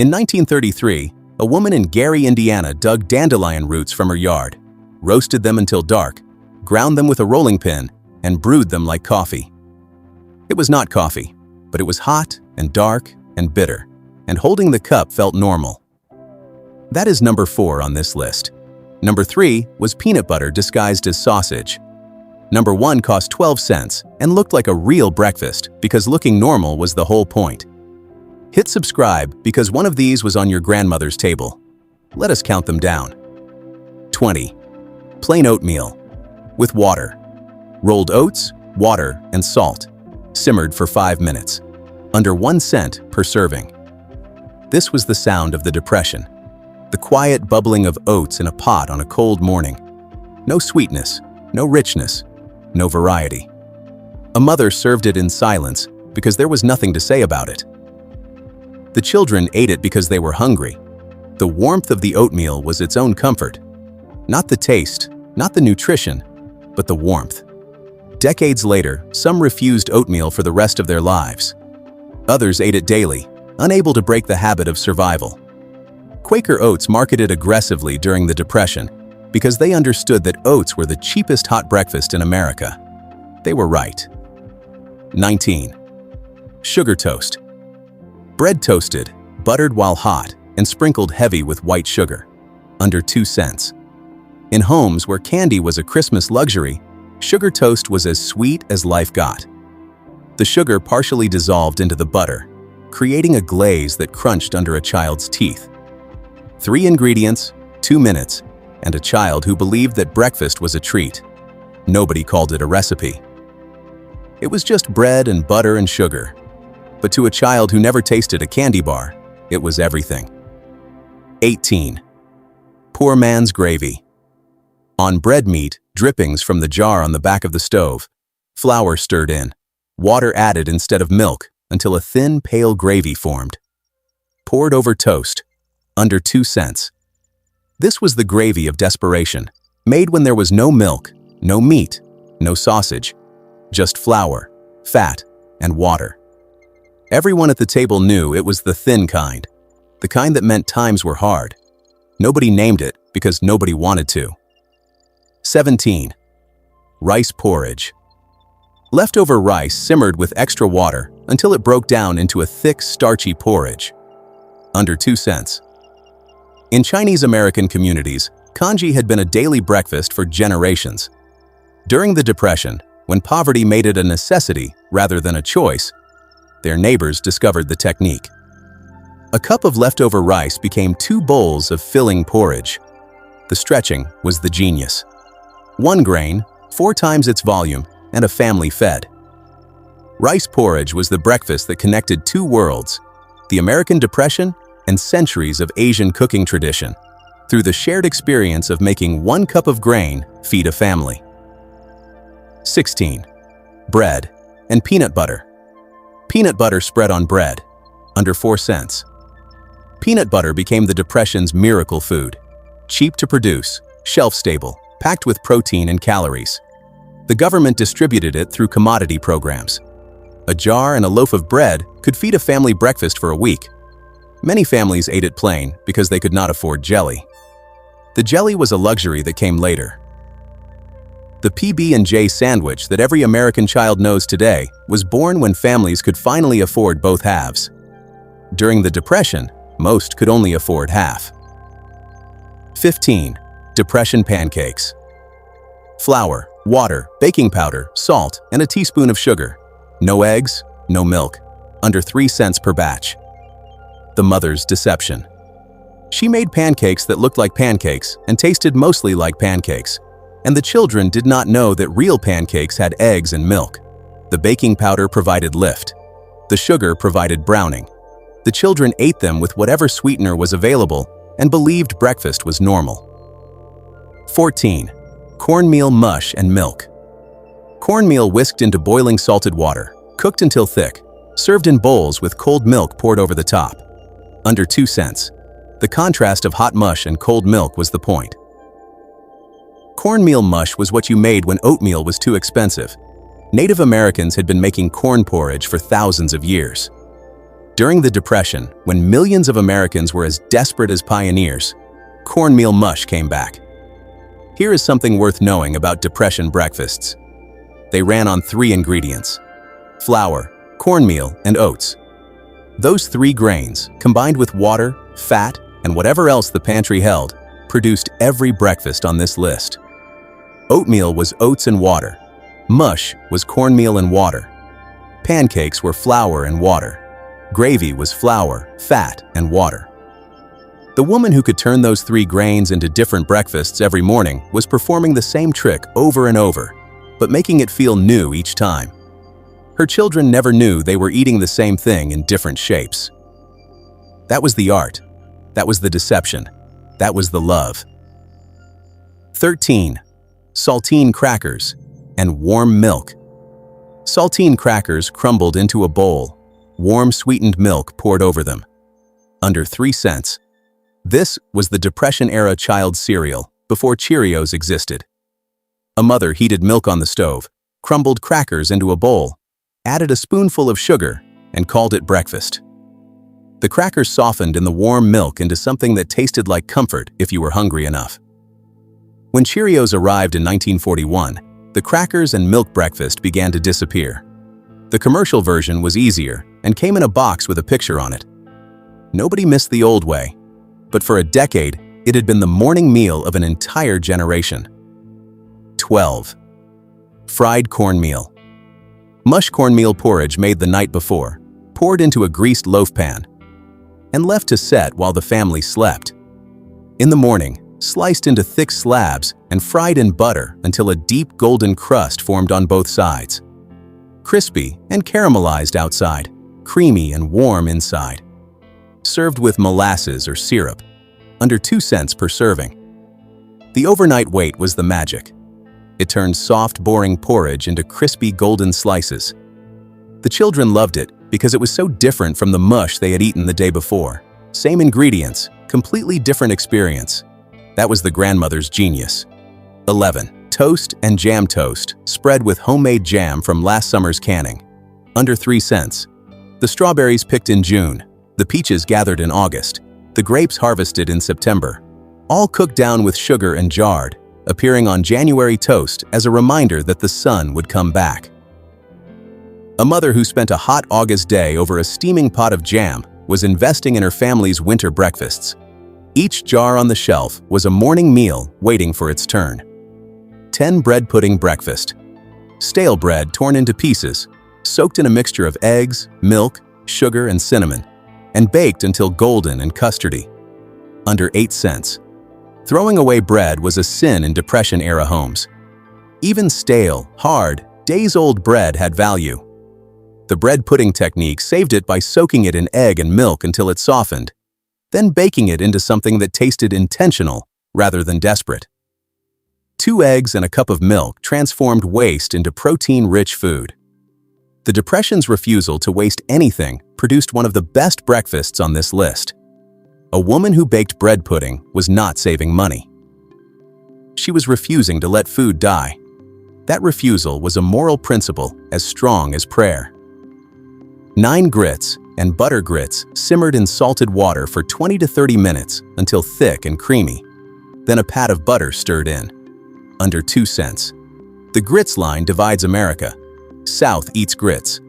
In 1933, a woman in Gary, Indiana dug dandelion roots from her yard, roasted them until dark, ground them with a rolling pin, and brewed them like coffee. It was not coffee, but it was hot and dark and bitter, and holding the cup felt normal. That is number 4 on this list. Number 3 was peanut butter disguised as sausage. Number 1 cost 12 cents and looked like a real breakfast because looking normal was the whole point. Hit subscribe because one of these was on your grandmother's table. Let us count them down. 20. Plain oatmeal. With water. Rolled oats, water, and salt. Simmered for 5 minutes. Under 1 cent per serving. This was the sound of the Depression. The quiet bubbling of oats in a pot on a cold morning. No sweetness, no richness, no variety. A mother served it in silence because there was nothing to say about it. The children ate it because they were hungry. The warmth of the oatmeal was its own comfort. Not the taste, not the nutrition, but the warmth. Decades later, some refused oatmeal for the rest of their lives. Others ate it daily, unable to break the habit of survival. Quaker Oats marketed aggressively during the Depression because they understood that oats were the cheapest hot breakfast in America. They were right. 19. Sugar toast. Bread toasted, buttered while hot, and sprinkled heavy with white sugar. Under 2 cents. In homes where candy was a Christmas luxury, sugar toast was as sweet as life got. The sugar partially dissolved into the butter, creating a glaze that crunched under a child's teeth. 3 ingredients, 2 minutes, and a child who believed that breakfast was a treat. Nobody called it a recipe. It was just bread and butter and sugar. But to a child who never tasted a candy bar, it was everything. 18. Poor man's gravy. On bread meat, drippings from the jar on the back of the stove, flour stirred in, water added instead of milk until a thin, pale gravy formed. Poured over toast, under 2 cents. This was the gravy of desperation, made when there was no milk, no meat, no sausage, just flour, fat, and water. Everyone at the table knew it was the thin kind, the kind that meant times were hard. Nobody named it because nobody wanted to. 17. Rice porridge. Leftover rice simmered with extra water until it broke down into a thick, starchy porridge. Under 2 cents. In Chinese-American communities, congee had been a daily breakfast for generations. During the Depression, when poverty made it a necessity rather than a choice, their neighbors discovered the technique. A cup of leftover rice became 2 bowls of filling porridge. The stretching was the genius. 1 grain, 4 times its volume, and a family fed. Rice porridge was the breakfast that connected 2 worlds, the American Depression and centuries of Asian cooking tradition, through the shared experience of making 1 cup of grain feed a family. 16. Bread and peanut butter. Peanut butter spread on bread, under 4 cents. Peanut butter became the Depression's miracle food. Cheap to produce, shelf-stable, packed with protein and calories. The government distributed it through commodity programs. A jar and a loaf of bread could feed a family breakfast for a week. Many families ate it plain because they could not afford jelly. The jelly was a luxury that came later. The PB&J sandwich that every American child knows today was born when families could finally afford both halves. During the Depression, most could only afford half. 15. Depression pancakes. Flour, water, baking powder, salt, and a teaspoon of sugar. No eggs, no milk. Under 3 cents per batch. The mother's deception. She made pancakes that looked like pancakes and tasted mostly like pancakes. And the children did not know that real pancakes had eggs and milk. The baking powder provided lift. The sugar provided browning. The children ate them with whatever sweetener was available and believed breakfast was normal. 14. Cornmeal mush and milk. Cornmeal whisked into boiling salted water, cooked until thick, served in bowls with cold milk poured over the top. Under 2 cents. The contrast of hot mush and cold milk was the point. Cornmeal mush was what you made when oatmeal was too expensive. Native Americans had been making corn porridge for thousands of years. During the Depression, when millions of Americans were as desperate as pioneers, cornmeal mush came back. Here is something worth knowing about Depression breakfasts. They ran on 3 ingredients: flour, cornmeal, and oats. Those 3 grains, combined with water, fat, and whatever else the pantry held, produced every breakfast on this list. Oatmeal was oats and water. Mush was cornmeal and water. Pancakes were flour and water. Gravy was flour, fat, and water. The woman who could turn those 3 grains into different breakfasts every morning was performing the same trick over and over, but making it feel new each time. Her children never knew they were eating the same thing in different shapes. That was the art. That was the deception. That was the love. 13. Saltine crackers and warm milk. Saltine crackers crumbled into a bowl. Warm sweetened milk poured over them. Under 3 cents. This was the Depression-era child cereal before Cheerios existed. A mother heated milk on the stove, crumbled crackers into a bowl, added a spoonful of sugar, and called it breakfast. The crackers softened in the warm milk into something that tasted like comfort if you were hungry enough. When Cheerios arrived in 1941, the crackers and milk breakfast began to disappear. The commercial version was easier and came in a box with a picture on it. Nobody missed the old way, but for a decade, it had been the morning meal of an entire generation. 12. Fried cornmeal. Mush cornmeal porridge made the night before, poured into a greased loaf pan, and left to set while the family slept. In the morning, sliced into thick slabs and fried in butter until a deep golden crust formed on both sides. Crispy and caramelized outside, creamy and warm inside. Served with molasses or syrup, under 2 cents per serving. The overnight wait was the magic. It turned soft, boring porridge into crispy golden slices. The children loved it because it was so different from the mush they had eaten the day before. Same ingredients, completely different experience. That was the grandmother's genius. 11. Toast and jam toast, spread with homemade jam from last summer's canning. Under 3 cents. The strawberries picked in June, the peaches gathered in August, the grapes harvested in September. All cooked down with sugar and jarred, appearing on January toast as a reminder that the sun would come back. A mother who spent a hot August day over a steaming pot of jam was investing in her family's winter breakfasts. Each jar on the shelf was a morning meal waiting for its turn. 10 bread pudding breakfast. Stale bread torn into pieces, soaked in a mixture of eggs, milk, sugar, and cinnamon, and baked until golden and custardy. Under 8 cents. Throwing away bread was a sin in Depression-era homes. Even stale, hard, days-old bread had value. The bread pudding technique saved it by soaking it in egg and milk until it softened, then baking it into something that tasted intentional rather than desperate. 2 eggs and a cup of milk transformed waste into protein-rich food. The Depression's refusal to waste anything produced one of the best breakfasts on this list. A woman who baked bread pudding was not saving money. She was refusing to let food die. That refusal was a moral principle as strong as prayer. 9 grits and butter grits simmered in salted water for 20 to 30 minutes until thick and creamy. Then a pat of butter stirred in. Under 2 cents. The grits line divides America. South eats grits.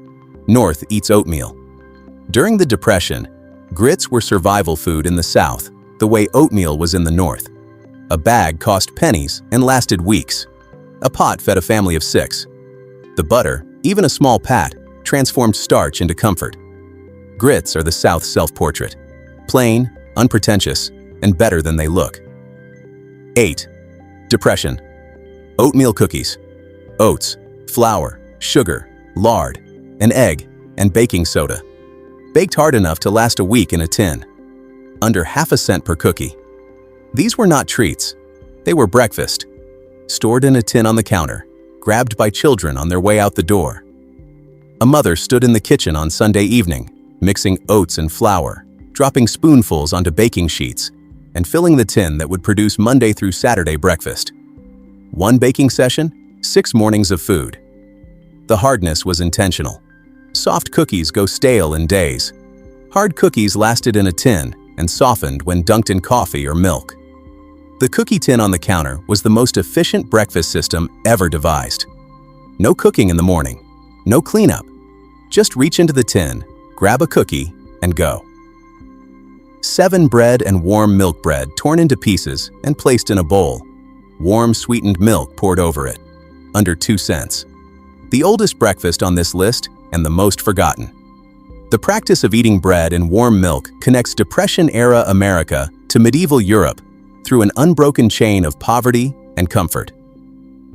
North eats oatmeal. During the Depression, grits were survival food in the South, the way oatmeal was in the North. A bag cost pennies and lasted weeks. A pot fed a family of 6. The butter, even a small pat, transformed starch into comfort. Grits are the South's self-portrait. Plain, unpretentious, and better than they look. 8. Depression. Oatmeal cookies. Oats, flour, sugar, lard, an egg, and baking soda. Baked hard enough to last a week in a tin. Under half a cent per cookie. These were not treats. They were breakfast. Stored in a tin on the counter, grabbed by children on their way out the door. A mother stood in the kitchen on Sunday evening, mixing oats and flour, dropping spoonfuls onto baking sheets, and filling the tin that would produce Monday through Saturday breakfast. 1 baking session, 6 mornings of food. The hardness was intentional. Soft cookies go stale in days. Hard cookies lasted in a tin and softened when dunked in coffee or milk. The cookie tin on the counter was the most efficient breakfast system ever devised. No cooking in the morning, no cleanup. Just reach into the tin, grab a cookie, and go. 7 bread and warm milk bread torn into pieces and placed in a bowl. Warm sweetened milk poured over it. Under 2 cents. The oldest breakfast on this list and the most forgotten. The practice of eating bread and warm milk connects Depression-era America to medieval Europe through an unbroken chain of poverty and comfort.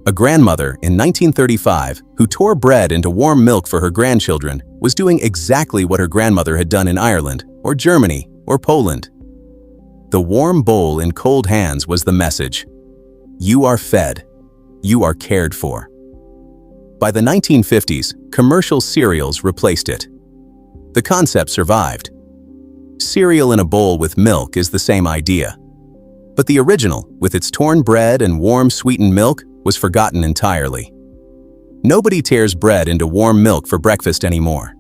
A grandmother in 1935 who tore bread into warm milk for her grandchildren was doing exactly what her grandmother had done in Ireland or Germany or Poland. The warm bowl in cold hands was the message. You are fed. You are cared for. By the 1950s, commercial cereals replaced it. The concept survived. Cereal in a bowl with milk is the same idea. But the original, with its torn bread and warm sweetened milk, was forgotten entirely. Nobody tears bread into warm milk for breakfast anymore.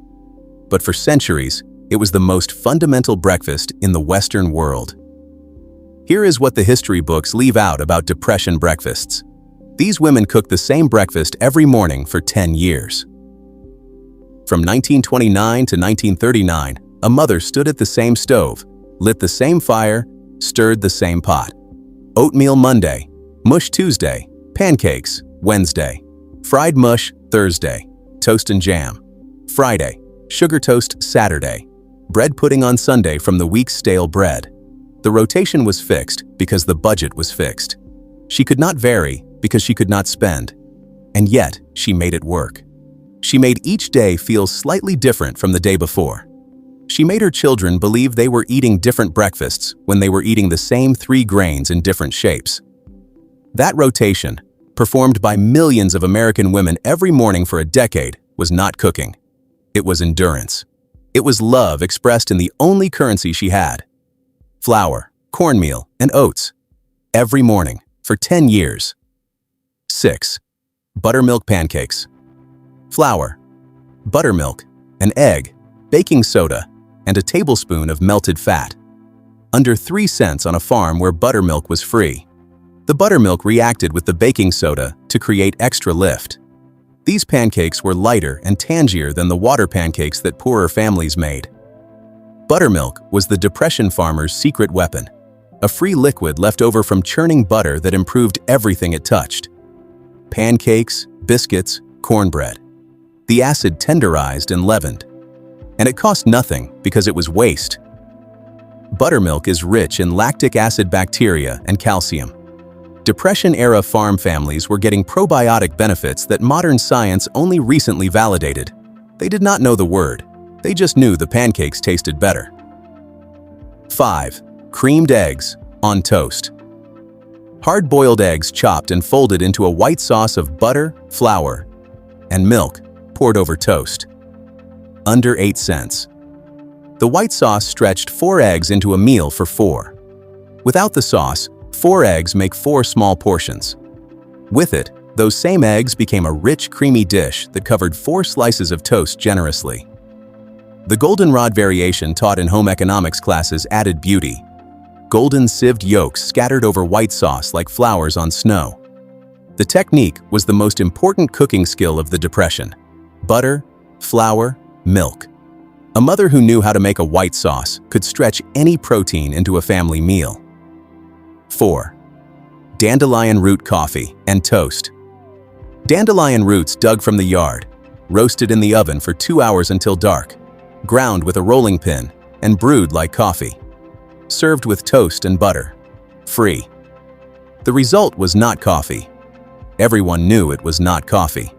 But for centuries, it was the most fundamental breakfast in the Western world. Here is what the history books leave out about Depression breakfasts. These women cooked the same breakfast every morning for 10 years. From 1929 to 1939, a mother stood at the same stove, lit the same fire, stirred the same pot. Oatmeal Monday, mush Tuesday, pancakes Wednesday, fried mush Thursday, toast and jam Friday, sugar toast Saturday, bread pudding on Sunday from the week's stale bread. The rotation was fixed because the budget was fixed. She could not vary because she could not spend. And yet, she made it work. She made each day feel slightly different from the day before. She made her children believe they were eating different breakfasts when they were eating the same 3 grains in different shapes. That rotation, performed by millions of American women every morning for a decade, was not cooking. It was endurance. It was love expressed in the only currency she had. Flour, cornmeal, and oats. Every morning, for 10 years. 6. Buttermilk pancakes. Flour, buttermilk, an egg, baking soda, and a tablespoon of melted fat. Under 3 cents on a farm where buttermilk was free. The buttermilk reacted with the baking soda to create extra lift. These pancakes were lighter and tangier than the water pancakes that poorer families made. Buttermilk was the Depression farmer's secret weapon, a free liquid left over from churning butter that improved everything it touched. Pancakes, biscuits, cornbread. The acid tenderized and leavened. And it cost nothing because it was waste. Buttermilk is rich in lactic acid bacteria and calcium. Depression-era farm families were getting probiotic benefits that modern science only recently validated. They did not know the word. They just knew the pancakes tasted better. 5. Creamed eggs on toast. Hard-boiled eggs chopped and folded into a white sauce of butter, flour, and milk poured over toast. Under 8 cents. The white sauce stretched 4 eggs into a meal for 4. Without the sauce, 4 eggs make 4 small portions. With it, those same eggs became a rich, creamy dish that covered 4 slices of toast generously. The goldenrod variation taught in home economics classes added beauty. Golden sieved yolks scattered over white sauce like flowers on snow. The technique was the most important cooking skill of the Depression. Butter, flour, milk. A mother who knew how to make a white sauce could stretch any protein into a family meal. 4. Dandelion root coffee and toast. Dandelion roots dug from the yard, roasted in the oven for 2 hours until dark, ground with a rolling pin, and brewed like coffee. Served with toast and butter. Free. The result was not coffee. Everyone knew it was not coffee.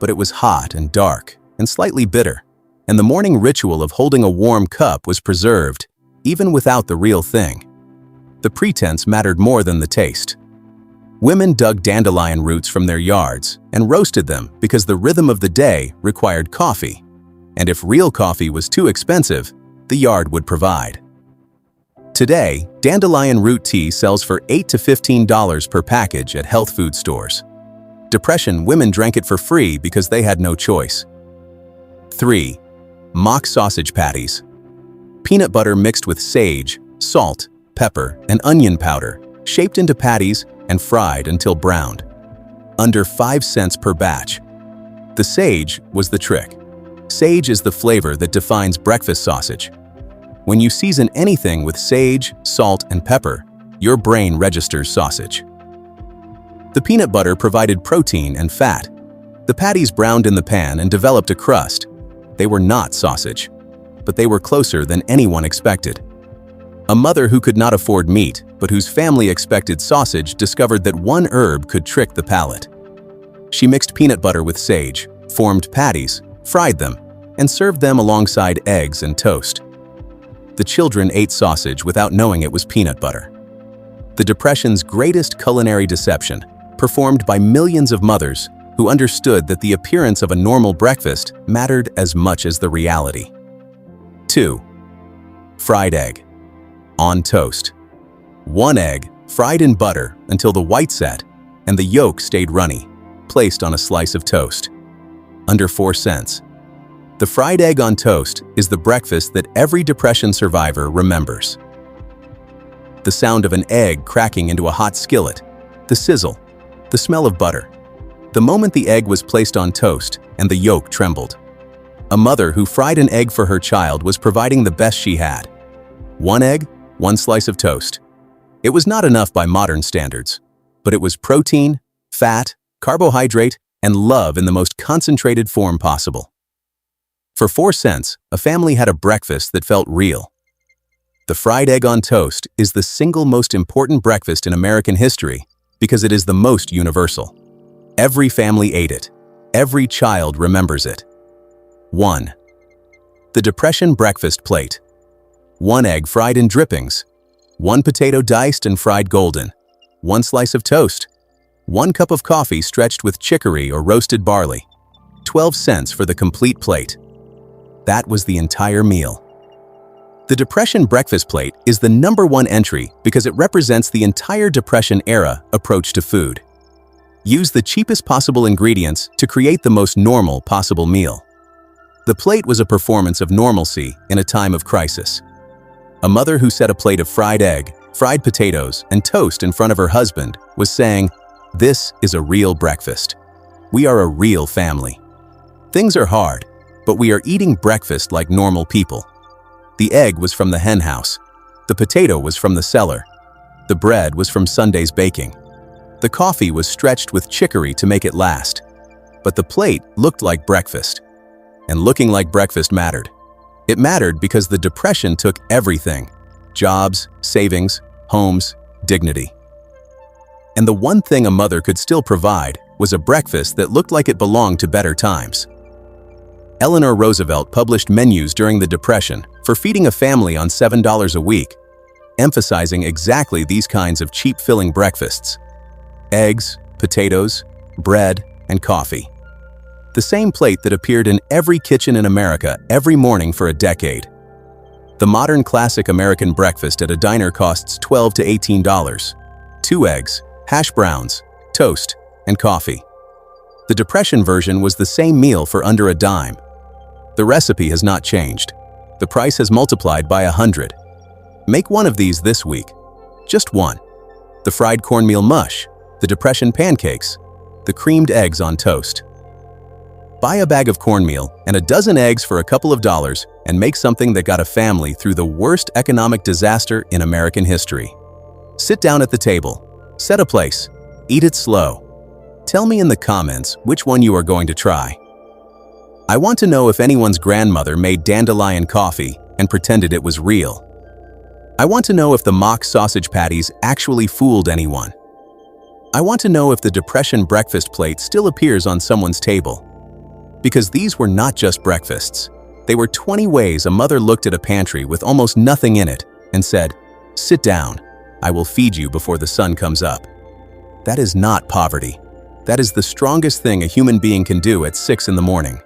But it was hot and dark and slightly bitter, and the morning ritual of holding a warm cup was preserved, even without the real thing. The pretense mattered more than the taste. Women dug dandelion roots from their yards and roasted them because the rhythm of the day required coffee, and if real coffee was too expensive, the yard would provide. Today, dandelion root tea sells for $8 to $15 per package at health food stores. Depression women drank it for free because they had no choice. 3. Mock sausage patties Peanut butter mixed with sage, salt, pepper, and onion powder, shaped into patties and fried until browned. Under 5 cents per batch. The sage was the trick. Sage is the flavor that defines breakfast sausage. When you season anything with sage, salt, and pepper, your brain registers sausage. The peanut butter provided protein and fat. The patties browned in the pan and developed a crust. They were not sausage, but they were closer than anyone expected. A mother who could not afford meat, but whose family expected sausage, discovered that one herb could trick the palate. She mixed peanut butter with sage, formed patties, fried them, and served them alongside eggs and toast. The children ate sausage without knowing it was peanut butter. The Depression's greatest culinary deception, performed by millions of mothers who understood that the appearance of a normal breakfast mattered as much as the reality. 2. Fried egg. On toast. 1 egg, fried in butter until the white set and the yolk stayed runny, placed on a slice of toast. Under 4 cents. The fried egg on toast is the breakfast that every Depression survivor remembers. The sound of an egg cracking into a hot skillet, the sizzle, the smell of butter. The moment the egg was placed on toast and the yolk trembled. A mother who fried an egg for her child was providing the best she had. 1 egg, 1 slice of toast. It was not enough by modern standards, but it was protein, fat, carbohydrate, and love in the most concentrated form possible. For 4 cents, a family had a breakfast that felt real. The fried egg on toast is the single most important breakfast in American history because it is the most universal. Every family ate it. Every child remembers it. 1. The Depression breakfast plate. 1 egg fried in drippings. 1 potato diced and fried golden. 1 slice of toast. 1 cup of coffee stretched with chicory or roasted barley. 12 cents for the complete plate. That was the entire meal. The Depression breakfast plate is the #1 entry because it represents the entire Depression-era approach to food. Use the cheapest possible ingredients to create the most normal possible meal. The plate was a performance of normalcy in a time of crisis. A mother who set a plate of fried egg, fried potatoes, and toast in front of her husband was saying, "This is a real breakfast. We are a real family. Things are hard, but we are eating breakfast like normal people." The egg was from the hen house. The potato was from the cellar. The bread was from Sunday's baking. The coffee was stretched with chicory to make it last. But the plate looked like breakfast. And looking like breakfast mattered. It mattered because the Depression took everything: jobs, savings, homes, dignity. And the one thing a mother could still provide was a breakfast that looked like it belonged to better times. Eleanor Roosevelt published menus during the Depression for feeding a family on $7 a week, emphasizing exactly these kinds of cheap-filling breakfasts: eggs, potatoes, bread, and coffee. The same plate that appeared in every kitchen in America every morning for a decade. The modern classic American breakfast at a diner costs $12 to $18. 2 eggs, hash browns, toast, and coffee. The Depression version was the same meal for under a dime. The recipe has not changed. The price has multiplied by 100. Make one of these this week. Just one. The fried cornmeal mush, the Depression pancakes, the creamed eggs on toast. Buy a bag of cornmeal and a dozen eggs for a couple of dollars and make something that got a family through the worst economic disaster in American history. Sit down at the table. Set a place. Eat it slow. Tell me in the comments which one you are going to try. I want to know if anyone's grandmother made dandelion coffee and pretended it was real. I want to know if the mock sausage patties actually fooled anyone. I want to know if the Depression breakfast plate still appears on someone's table. Because these were not just breakfasts. They were 20 ways a mother looked at a pantry with almost nothing in it and said, "Sit down. I will feed you before the sun comes up." That is not poverty. That is the strongest thing a human being can do at 6 in the morning.